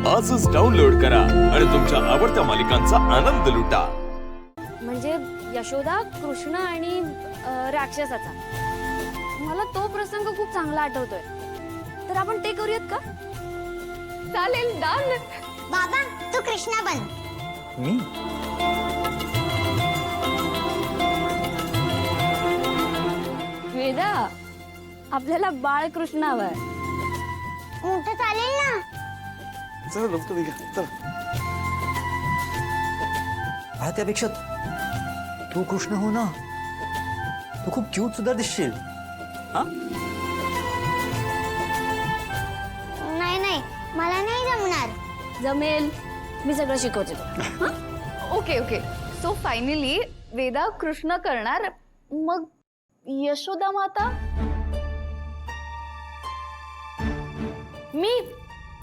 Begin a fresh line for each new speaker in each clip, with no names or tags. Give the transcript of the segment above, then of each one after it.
आजच डाउनलोड करा आणि तुमच्या आवडत्या मालिकांचा आनंद लुटा।
म्हणजे यशोदा, कृष्ण आणि राक्षसाचा मला तो प्रसंग खूप चांगला आठवतोय, तर आपण ते करूयात का? चालेल, डन।
बाबा तू कृष्णा बन।
मी
वेदा, आपल्याला बाळ कृष्ण हवाय।
मोठं चालेल ना?
चला लवकर निघा, चला। हा, त्यापेक्षा तू कृष्ण हो ना, तू खूप क्यूट सुद्धा दिसशील। हा,
नाही नाही, मला नाही जमणार।
जमेल, मी सगळं शिकवते तुला।
Okay okay, so finally Veda Krishna करणार, मग यशोदा माता?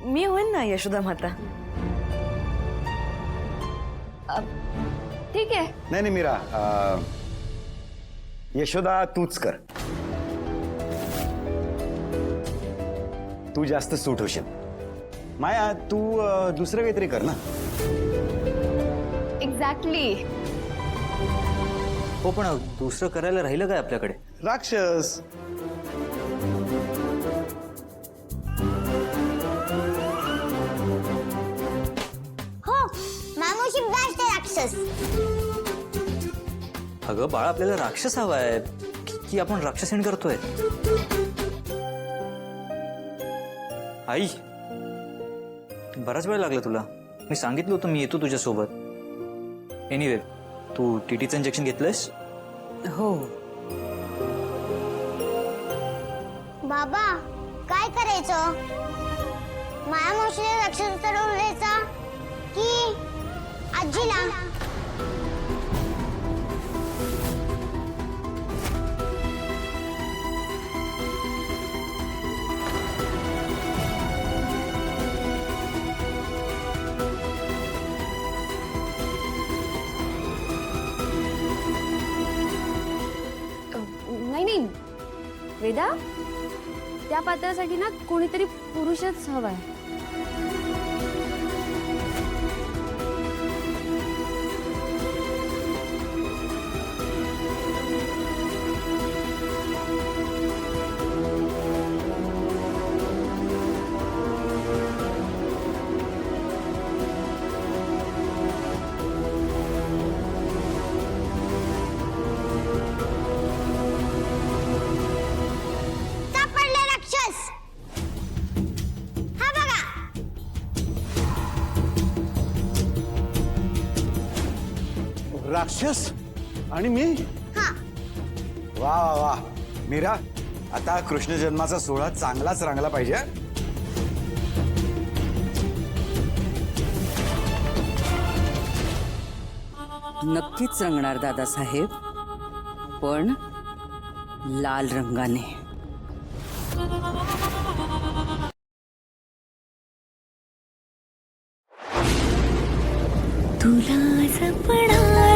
मी होईन ना यशोदा माता।
ठीक आहे।
नाही नाही मीरा, यशोदा तूच कर, तू जास्त सूट होशील। माया तू दुसरं काहीतरी कर ना।
एक्झॅक्टली।
हो, पण दुसरं करायला राहिलं काय आपल्याकडे?
राक्षस।
हो, मामुशी बेस्ट राक्षस।
अगं बाळा, आपल्याला राक्षस हवाय की आपण राक्षसीण करतोय? आई, बराच वेळ लागला तुला, मी सांगितलं होतं मी येतो तुझ्या सोबत। एनिवे, तू टीटीचं इंजेक्शन घेतलंयस?
हो,
बाबा काय करायचं? माया मावशीला राक्षस चढवून द्यायचा की आजीला?
नाही नाही वेदा, त्या पात्रासाठी ना कोणीतरी पुरुषच हवाय।
सापडला राक्षस। हा बघा।
राक्षस आणि मी?
हा,
वा वा वा मीरा, आता कृष्ण जन्माचा सोहळा चांगलाच रंगला पाहिजे।
नक्कीच रंगणार दादासाहेब, पण लाल रंगाने।
तुला जपणार